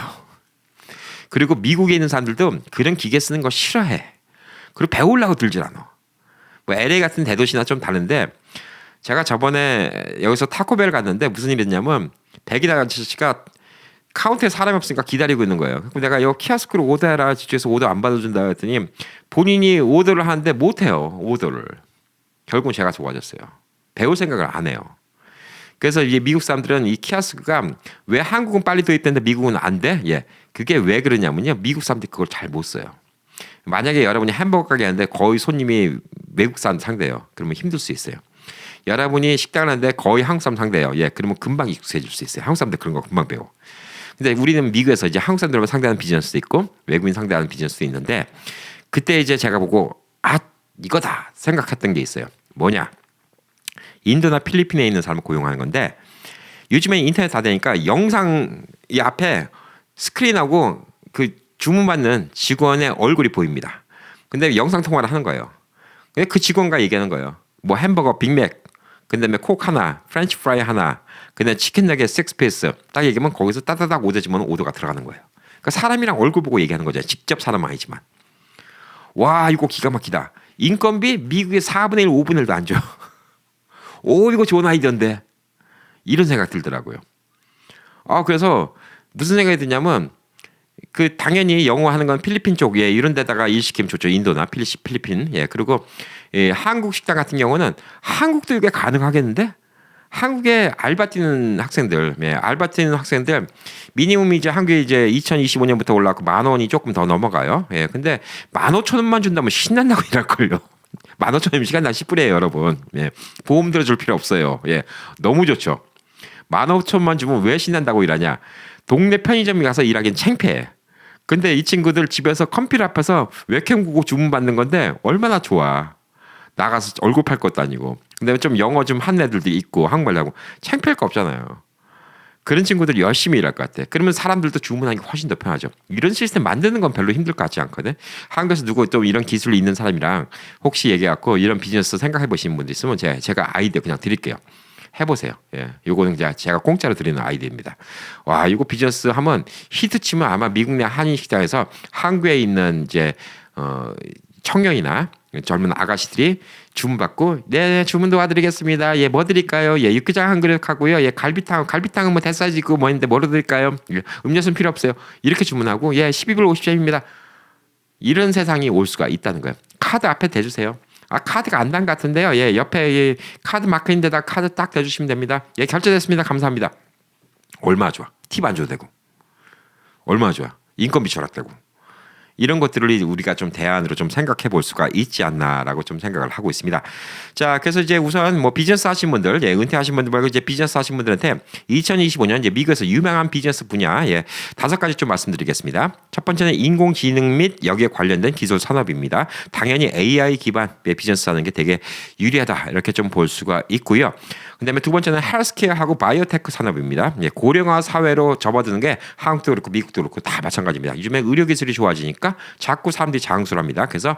그리고 미국에 있는 사람들도 그런 기계 쓰는 거 싫어해. 그리고 배우려고 들질 않아. 뭐 LA 같은 대도시나 좀 다른데 제가 저번에 여기서 타코벨 갔는데 무슨 일이 있냐면 백이나 아저씨가 카운터에 사람이 없으니까 기다리고 있는 거예요. 그럼 내가 이거 키오스크로 오더해라. 집에서 오더 안 받아준다 했더니 본인이 오더를 하는데 못해요. 오더를. 결국은 제가 좋아졌어요. 배울 생각을 안 해요. 그래서 이제 미국 사람들은 이 키오스크가 왜 한국은 빨리 도입되는데 미국은 안 돼? 예, 그게 왜 그러냐면요. 미국 사람들이 그걸 잘 못 써요. 만약에 여러분이 햄버거 가게 하는데 거의 손님이 외국 사람 상대예요. 그러면 힘들 수 있어요. 여러분이 식당을 하는데 거의 한국 사람 상대예요. 예, 그러면 금방 익숙해질 수 있어요. 한국 사람들 그런 거 금방 배워. 근데 우리는 미국에서 이제 한국 사람들만 상대하는 비즈니스도 있고 외국인 상대하는 비즈니스도 있는데 그때 이제 제가 보고 이거다 생각했던 게 있어요. 뭐냐? 인도나 필리핀에 있는 사람을 고용하는 건데 요즘에 인터넷 다 되니까 영상 이 앞에 스크린하고 그 주문받는 직원의 얼굴이 보입니다. 근데 영상 통화를 하는 거예요. 그 직원과 얘기하는 거예요. 뭐 햄버거 빅맥, 그다음에 콕 하나, 프렌치 프라이 하나, 그다음에 치킨 너겟 6피스 딱 얘기하면 거기서 따다닥 오더 주면 오더가 들어가는 거예요. 그러니까 사람이랑 얼굴 보고 얘기하는 거죠. 직접 사람은 아니지만. 와 이거 기가 막히다. 인건비 미국의 4분의 1, 5분의 1도 안 줘. 오 이거 좋은 아이디어인데 이런 생각 들더라고요. 그래서 무슨 생각이 드냐면 그 당연히 영어 하는 건 필리핀 쪽 이런 데다가 일 시키면 좋죠. 인도나 필리핀 그리고 한국 식당 같은 경우는 한국도 이게 가능하겠는데 한국에 알바 뛰는 학생들 알바 뛰는 학생들 미니멈이 이제 한국에 이제 2025년부터 올라가고 10,000원이 조금 더 넘어가요. 근데 15,000원만 준다면 신난다고 일할걸요. 15,000원이면 시간 난 10분이에요, 여러분. 보험 들어줄 필요 없어요. 너무 좋죠. 15,000원만 주면 왜 신난다고 일하냐? 동네 편의점에 가서 일하기엔 창피해. 근데 이 친구들 집에서 컴퓨터 앞에서 웹캠 보고 주문 받는 건데 얼마나 좋아. 나가서 얼굴 팔 것도 아니고. 근데 좀 영어 좀 하는 애들도 있고 한국말 하고 창피할 거 없잖아요. 그런 친구들이 열심히 일할 것 같아. 그러면 사람들도 주문하는 게 훨씬 더 편하죠. 이런 시스템 만드는 건 별로 힘들 것 같지 않거든. 한국에서 누구 또 이런 기술이 있는 사람이랑 혹시 얘기해갖고 이런 비즈니스 생각해 보시는 분들 있으면 제가 아이디어 그냥 드릴게요. 해보세요. 요거는 제가 공짜로 드리는 아이디어입니다. 와, 이거 비즈니스 하면 히트 치면 아마 미국 내 한인 식당에서 한국에 있는 이제 청년이나 젊은 아가씨들이 주문 받고 네 주문 도와드리겠습니다. 뭐 드릴까요? 육개장 한 그릇 하고요. 갈비탕은 뭐 대사지고 뭐 있는데 뭐로 드릴까요? 음료수는 필요 없어요. 이렇게 주문하고 12불 50cent입니다. 이런 세상이 올 수가 있다는 거예요. 카드 앞에 대주세요. 카드가 안 단 것 같은데요. 옆에 카드 마크인데다 카드 딱 대주시면 됩니다. 결제됐습니다. 감사합니다. 얼마나 좋아. 팁 안 줘도 되고. 얼마나 좋아. 인건비 절약되고. 이런 것들을 우리가 좀 대안으로 좀 생각해 볼 수가 있지 않나라고 좀 생각을 하고 있습니다. 자, 그래서 이제 우선 뭐 비즈니스 하신 분들, 은퇴하신 분들 말고 이제 비즈니스 하신 분들한테 2025년 이제 미국에서 유명한 비즈니스 분야 5가지 좀 말씀드리겠습니다. 첫 번째는 인공지능 및 여기에 관련된 기술 산업입니다. 당연히 AI 기반의 비즈니스 하는 게 되게 유리하다 이렇게 좀 볼 수가 있고요. 그다음에 두 번째는 헬스케어하고 바이오테크 산업입니다. 고령화 사회로 접어드는 게 한국도 그렇고 미국도 그렇고 다 마찬가지입니다. 요즘에 의료 기술이 좋아지니까 자꾸 사람들이 장수합니다. 그래서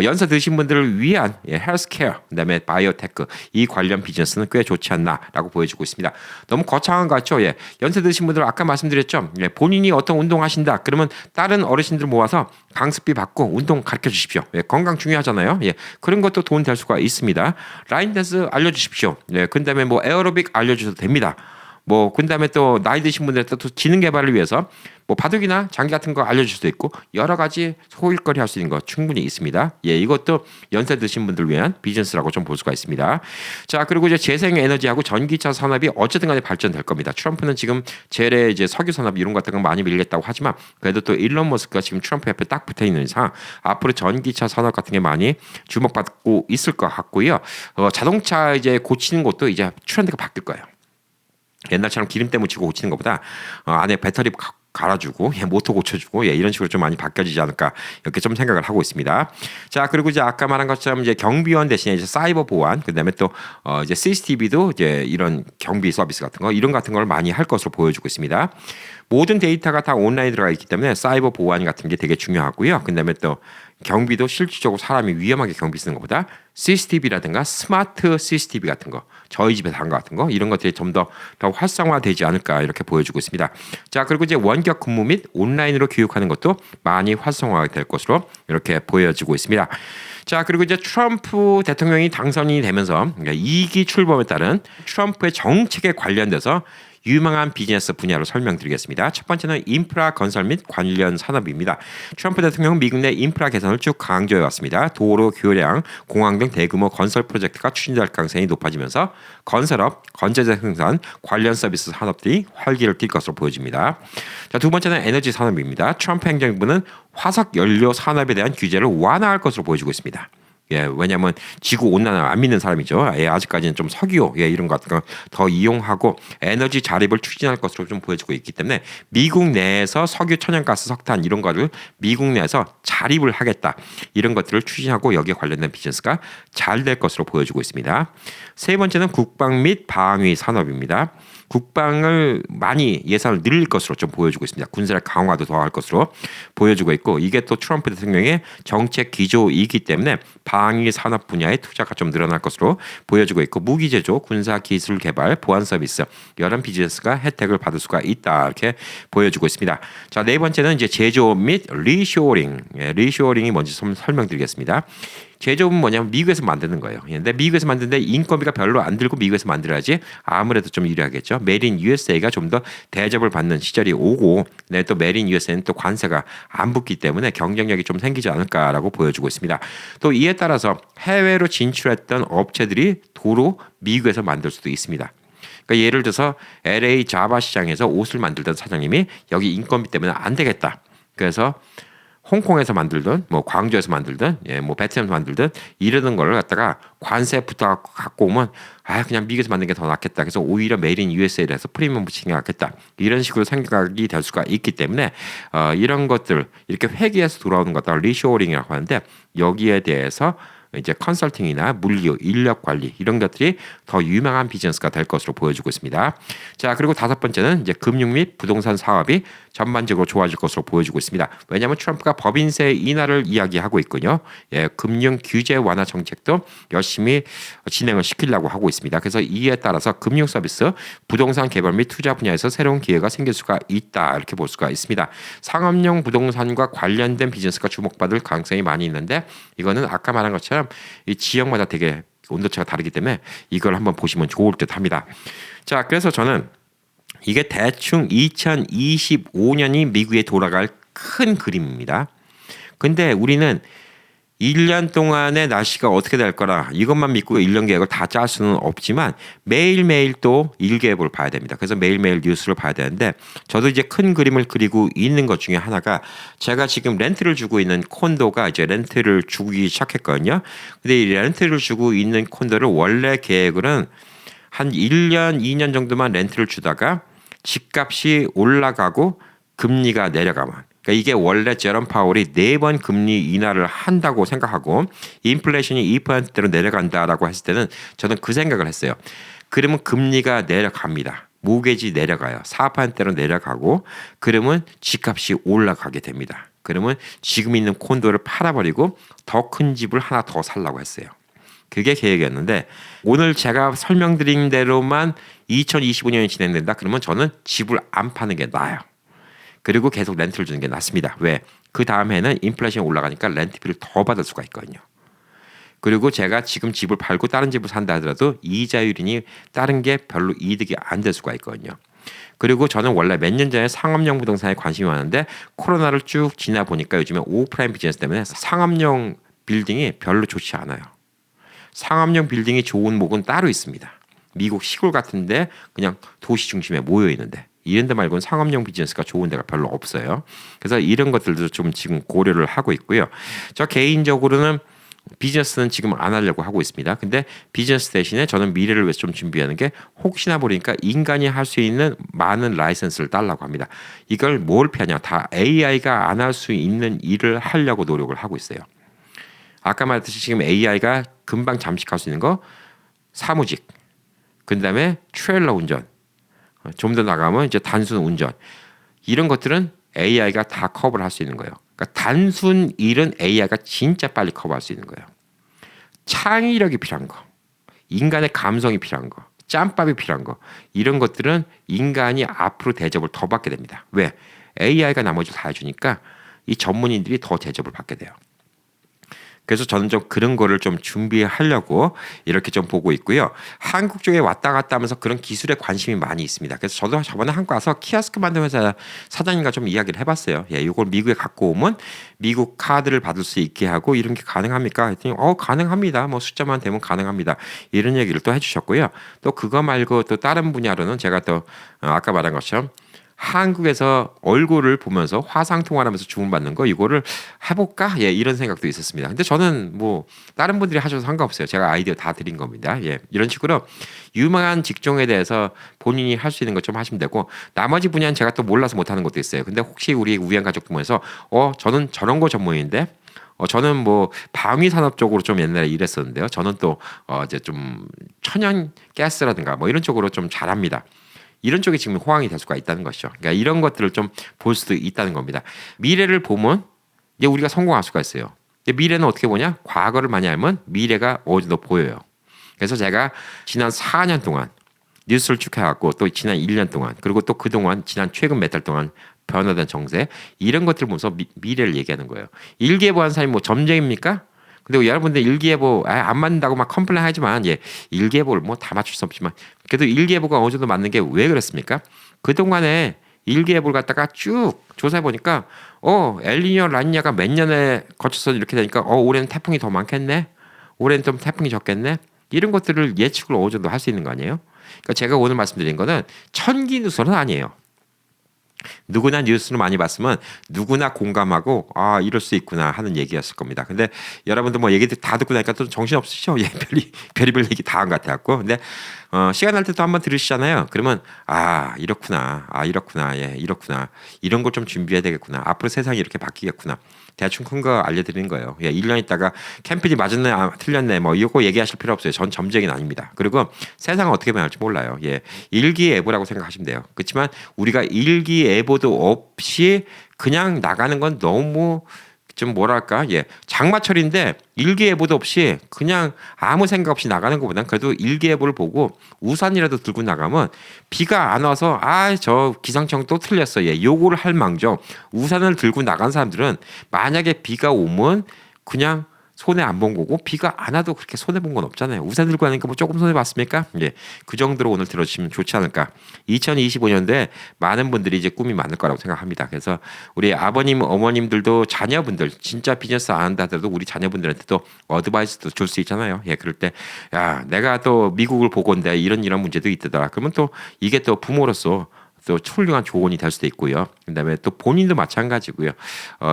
연세 드신 분들을 위한 헬스케어, 그다음에 바이오테크 이 관련 비즈니스는 꽤 좋지 않나라고 보여주고 있습니다. 너무 거창한 것 같죠? 연세 드신 분들 아까 말씀드렸죠. 본인이 어떤 운동 하신다. 그러면 다른 어르신들 모아서 강습비 받고 운동 가르쳐 주십시오. 건강 중요하잖아요. 그런 것도 돈 될 수가 있습니다. 라인 댄스 알려주십시오. 그다음에 뭐 에어로빅 알려주셔도 됩니다. 뭐 그다음에 또 나이 드신 분들한테 또 기능 개발을 위해서 뭐 바둑이나 장기 같은 거 알려줄 수도 있고 여러 가지 소일거리 할 수 있는 거 충분히 있습니다. 이것도 연세 드신 분들 위한 비즈니스라고 좀 볼 수가 있습니다. 자, 그리고 이제 재생에너지하고 전기차 산업이 어쨌든 간에 발전될 겁니다. 트럼프는 지금 재래 이제 석유 산업 이런 것 같은 거 많이 밀겠다고 하지만 그래도 또 일론 머스크가 지금 트럼프 옆에 딱 붙어 있는 이상 앞으로 전기차 산업 같은 게 많이 주목받고 있을 것 같고요. 자동차 이제 고치는 것도 이제 트렌드가 바뀔 거예요. 옛날처럼 기름 때 묻히고 고치는 것보다 안에 배터리 갈아주고 모터 고쳐주고 이런 식으로 좀 많이 바뀌어지지 않을까 이렇게 좀 생각을 하고 있습니다. 자 그리고 이제 아까 말한 것처럼 이제 경비원 대신에 이제 사이버 보안 그다음에 또 이제 CCTV도 이제 이런 경비 서비스 같은 거 이런 같은 걸 많이 할 것으로 보여주고 있습니다. 모든 데이터가 다 온라인 들어가 있기 때문에 사이버 보안 같은 게 되게 중요하고요. 그다음에 또 경비도 실질적으로 사람이 위험하게 경비 쓰는 것보다 CCTV라든가 스마트 CCTV 같은 거, 저희 집에 단 거 같은 거 이런 것들이 좀 더 활성화되지 않을까 이렇게 보여주고 있습니다. 자 그리고 이제 원격 근무 및 온라인으로 교육하는 것도 많이 활성화가 될 것으로 이렇게 보여지고 있습니다. 자 그리고 이제 트럼프 대통령이 당선이 되면서 2기 출범에 따른 트럼프의 정책에 관련돼서 유망한 비즈니스 분야로 설명드리겠습니다. 첫 번째는 인프라 건설 및 관련 산업입니다. 트럼프 대통령은 미국 내 인프라 개선을 쭉 강조해 왔습니다. 도로, 교량, 공항 등 대규모 건설 프로젝트가 추진될 가능성이 높아지면서 건설업, 건재재 생산, 관련 서비스 산업들이 활기를 띨 것으로 보여집니다. 자, 두 번째는 에너지 산업입니다. 트럼프 행정부는 화석 연료 산업에 대한 규제를 완화할 것으로 보여지고 있습니다. 왜냐하면 지구 온난화 안 믿는 사람이죠. 아직까지는 좀 석유 이런 것 같은 거 더 이용하고 에너지 자립을 추진할 것으로 좀 보여지고 있기 때문에 미국 내에서 석유, 천연가스, 석탄 이런 거를 미국 내에서 자립을 하겠다 이런 것들을 추진하고 여기에 관련된 비즈니스가 잘 될 것으로 보여지고 있습니다. 세 번째는 국방 및 방위 산업입니다. 국방을 많이 예산을 늘릴 것으로 좀 보여주고 있습니다. 군사력 강화도 더 할 것으로 보여주고 있고 이게 또 트럼프 대통령의 정책 기조이기 때문에 방위 산업 분야의 투자가 좀 늘어날 것으로 보여지고 있고 무기 제조, 군사 기술 개발, 보안 서비스 이런 비즈니스가 혜택을 받을 수가 있다 이렇게 보여주고 있습니다. 자, 네 번째는 이제 제조업 및 리쇼어링. 리쇼어링이 뭔지 좀 설명드리겠습니다. 제조업은 뭐냐면 미국에서 만드는 거예요. 근데 미국에서 만드는데 인건비가 별로 안 들고 미국에서 만들어야지 아무래도 좀 유리하겠죠. 메이드 인 USA가 좀 더 대접을 받는 시절이 오고 또 메이드 인 USA는 또 관세가 안 붙기 때문에 경쟁력이 좀 생기지 않을까라고 보여주고 있습니다. 또 이에 따라서 해외로 진출했던 업체들이 도로 미국에서 만들 수도 있습니다. 그러니까 예를 들어서 LA 자바 시장에서 옷을 만들던 사장님이 여기 인건비 때문에 안 되겠다. 그래서 홍콩에서 만들든 뭐 광주에서 만들든 뭐 베트남에서 만들든 이러는 거를 갖다가 관세부터 갖고 오면 그냥 미국에서 만든 게 더 낫겠다. 그래서 오히려 메이드 인 USA를 해서 프리미엄 붙이는 게 낫겠다. 이런 식으로 생각이 될 수가 있기 때문에 이런 것들 이렇게 회계에서 돌아오는 것들 리쇼어링이라고 하는데 여기에 대해서 이제 컨설팅이나 물류, 인력 관리 이런 것들이 더 유명한 비즈니스가 될 것으로 보여주고 있습니다. 자, 그리고 다섯 번째는 이제 금융 및 부동산 사업이 전반적으로 좋아질 것으로 보여주고 있습니다. 왜냐하면 트럼프가 법인세 인하를 이야기하고 있군요. 금융 규제 완화 정책도 열심히 진행을 시키려고 하고 있습니다. 그래서 이에 따라서 금융 서비스, 부동산 개발 및 투자 분야에서 새로운 기회가 생길 수가 있다 이렇게 볼 수가 있습니다. 상업용 부동산과 관련된 비즈니스가 주목받을 가능성이 많이 있는데 이거는 아까 말한 것처럼 이 지역마다 되게 온도차가 다르기 때문에 이걸 한번 보시면 좋을 듯합니다. 자, 그래서 저는 이게 대충 2025년이 미국에 돌아갈 큰 그림입니다. 근데 우리는 1년 동안의 날씨가 어떻게 될 거라 이것만 믿고 1년 계획을 다 짤 수는 없지만 매일매일 또 일계획을 봐야 됩니다. 그래서 매일매일 뉴스를 봐야 되는데 저도 이제 큰 그림을 그리고 있는 것 중에 하나가 제가 지금 렌트를 주고 있는 콘도가 이제 렌트를 주기 시작했거든요. 근데 이 렌트를 주고 있는 콘도를 원래 계획으로는 한 1년, 2년 정도만 렌트를 주다가 집값이 올라가고 금리가 내려가면 그러니까 이게 원래 제롬 파월이 4번 금리 인하를 한다고 생각하고 인플레이션이 2%대로 내려간다라고 했을 때는 저는 그 생각을 했어요. 그러면 금리가 내려갑니다. 모게지 내려가요. 4%대로 내려가고 그러면 집값이 올라가게 됩니다. 그러면 지금 있는 콘도를 팔아버리고 더 큰 집을 하나 더 살라고 했어요. 그게 계획이었는데 오늘 제가 설명드린 대로만 2025년이 진행된다. 그러면 저는 집을 안 파는 게 나아요. 그리고 계속 렌트를 주는 게 낫습니다. 왜? 그 다음 해는 인플레이션이 올라가니까 렌트비를 더 받을 수가 있거든요. 그리고 제가 지금 집을 팔고 다른 집을 산다 하더라도 이자율이니 다른 게 별로 이득이 안 될 수가 있거든요. 그리고 저는 원래 몇 년 전에 상업용 부동산에 관심이 많은데 코로나를 쭉 지나 보니까 요즘에 오프라인 비즈니스 때문에 상업용 빌딩이 별로 좋지 않아요. 상업용 빌딩이 좋은 목은 따로 있습니다. 미국 시골 같은데 그냥 도시 중심에 모여 있는데 이런 데 말고는 상업용 비즈니스가 좋은 데가 별로 없어요. 그래서 이런 것들도 좀 지금 고려를 하고 있고요. 저 개인적으로는 비즈니스는 지금 안 하려고 하고 있습니다. 근데 비즈니스 대신에 저는 미래를 위해서 좀 준비하는 게 혹시나 모르니까 인간이 할 수 있는 많은 라이선스를 달라고 합니다. 이걸 뭘 피하냐? 다 AI가 안 할 수 있는 일을 하려고 노력을 하고 있어요. 아까 말했듯이 지금 AI가 금방 잠식할 수 있는 거 사무직, 그다음에 트레일러 운전, 좀 더 나가면 이제 단순 운전 이런 것들은 AI가 다 커버를 할 수 있는 거예요. 그러니까 단순 일은 AI가 진짜 빨리 커버할 수 있는 거예요. 창의력이 필요한 거, 인간의 감성이 필요한 거, 짬밥이 필요한 거 이런 것들은 인간이 앞으로 대접을 더 받게 됩니다. 왜? AI가 나머지 다 해주니까 이 전문인들이 더 대접을 받게 돼요. 그래서 저는 좀 그런 거를 좀 준비하려고 이렇게 좀 보고 있고요. 한국 쪽에 왔다 갔다 하면서 그런 기술에 관심이 많이 있습니다. 그래서 저도 저번에 한국 와서 키오스크 만드는 회사 사장님과 좀 이야기를 해봤어요. 예, 이걸 미국에 갖고 오면 미국 카드를 받을 수 있게 하고 이런 게 가능합니까? 했더니 가능합니다. 뭐 숫자만 되면 가능합니다. 이런 얘기를 또 해주셨고요. 또 그거 말고 또 다른 분야로는 제가 또 아까 말한 것처럼 한국에서 얼굴을 보면서 화상 통화를 하면서 주문받는 거 이거를 해볼까? 예, 이런 생각도 있었습니다. 근데 저는 뭐 다른 분들이 하셔도 상관없어요. 제가 아이디어 다 드린 겁니다. 예, 이런 식으로 유망한 직종에 대해서 본인이 할 수 있는 것 좀 하시면 되고 나머지 분야는 제가 또 몰라서 못하는 것도 있어요. 근데 혹시 우리 우연 가족 중에서 저는 저런 거 전문인데 저는 뭐 방위 산업 쪽으로 좀 옛날에 일했었는데요. 저는 또 이제 좀 천연 가스라든가 뭐 이런 쪽으로 좀 잘합니다. 이런 쪽이 지금 호황이 될 수가 있다는 것이죠. 그러니까 이런 것들을 좀 볼 수도 있다는 겁니다. 미래를 보면 이제 우리가 성공할 수가 있어요. 미래는 어떻게 보냐? 과거를 많이 알면 미래가 어느 정도 보여요. 그래서 제가 지난 4년 동안 뉴스를 쭉 해왔고 또 지난 1년 동안 그리고 또 그동안 지난 최근 몇 달 동안 변화된 정세 이런 것들을 보면서 미래를 얘기하는 거예요. 일기예보 한 사람이 뭐 점쟁입니까? 근데 여러분들 일기예보 안 맞는다고 막 컴플레인 하지만 일기예보를 뭐 다 맞출 수 없지만 그래도 일기예보가 어느 정도 맞는 게 왜 그렇습니까? 그동안에 일기예보를 갖다가 쭉 조사해 보니까 엘니뇨 라니냐가 몇 년에 거쳐서 이렇게 되니까 올해는 태풍이 더 많겠네. 올해는 좀 태풍이 적겠네. 이런 것들을 예측을 어느 정도 할 수 있는 거 아니에요? 그러니까 제가 오늘 말씀드린 거는 천기 누설은 아니에요. 누구나 뉴스를 많이 봤으면 누구나 공감하고 이럴 수 있구나 하는 얘기였을 겁니다. 근데 여러분들 뭐 얘기들 다 듣고 나니까 또 정신 없으시죠? 예, 별의별 얘기 다 한 것 같아갖고. 근데 시간 날 때 또 한번 들으시잖아요. 그러면 이렇구나, 이렇구나, 예, 이렇구나. 이런 걸 좀 준비해야 되겠구나. 앞으로 세상이 이렇게 바뀌겠구나. 대충 큰 거 알려드리는 거예요. 예, 1년 있다가 캠피디 맞았네, 틀렸네, 뭐 이거 얘기하실 필요 없어요. 전 점쟁이는 아닙니다. 그리고 세상은 어떻게 변할지 몰라요. 예, 일기예보라고 생각하시면 돼요. 그렇지만 우리가 일기예보도 없이 그냥 나가는 건 너무 좀 뭐랄까, 장마철인데 일기예보도 없이 그냥 아무 생각 없이 나가는 것보다는 그래도 일기예보를 보고 우산이라도 들고 나가면 비가 안 와서 저 기상청 또 틀렸어, 요거를 할 망정 우산을 들고 나간 사람들은 만약에 비가 오면 그냥 손해 안 본 거고 비가 안 와도 그렇게 손해 본 건 없잖아요. 우산 들고 가니까 뭐 조금 손해 봤습니까? 그 정도로 오늘 들어주시면 좋지 않을까. 2025년도에 많은 분들이 이제 꿈이 많을 거라고 생각합니다. 그래서 우리 아버님, 어머님들도 자녀분들 진짜 비즈니스 안 한다 하더라도 우리 자녀분들한테도 어드바이스도 줄 수 있잖아요. 그럴 때 내가 또 미국을 보건데 이런 문제도 있더라. 그러면 또 이게 또 부모로서 또 훌륭한 조언이 될 수도 있고요. 그다음에 또 본인도 마찬가지고요.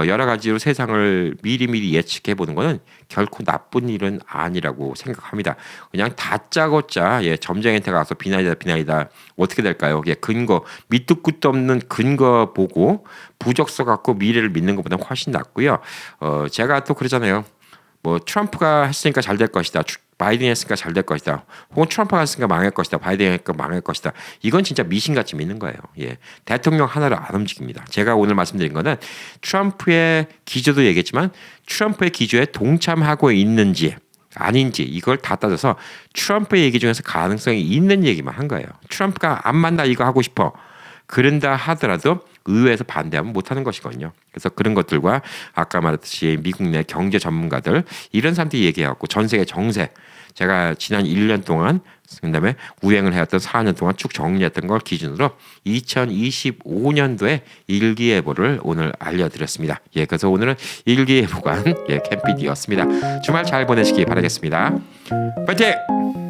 여러 가지로 세상을 미리미리 예측해 보는 것은 결코 나쁜 일은 아니라고 생각합니다. 그냥 다짜고짜 점쟁이한테 가서 비나이다 어떻게 될까요? 근거 밑도 끝도 없는 근거 보고 부적서 갖고 미래를 믿는 것보다 훨씬 낫고요. 제가 또 그러잖아요. 뭐 트럼프가 했으니까 잘 될 것이다. 바이든이 했으니까 잘 될 것이다. 혹은 트럼프가 했으니까 망할 것이다. 바이든이 했으니까 망할 것이다. 이건 진짜 미신같이 믿는 거예요. 대통령 하나로 안 움직입니다. 제가 오늘 말씀드린 거는 트럼프의 기조도 얘기했지만 트럼프의 기조에 동참하고 있는지 아닌지 이걸 다 따져서 트럼프의 얘기 중에서 가능성이 있는 얘기만 한 거예요. 트럼프가 안 만나 이거 하고 싶어. 그런다 하더라도 의회에서 반대하면 못하는 것이거든요. 그래서 그런 것들과 아까 말했듯이 미국 내 경제 전문가들 이런 사람들이 얘기해갖고 전 세계 정세 제가 지난 1년 동안 그다음에 우행을 해왔던 4년 동안 쭉 정리했던 걸 기준으로 2025년도에 일기예보를 오늘 알려드렸습니다. 그래서 오늘은 일기예보관 캠피디였습니다. 주말 잘 보내시기 바라겠습니다. 파이팅!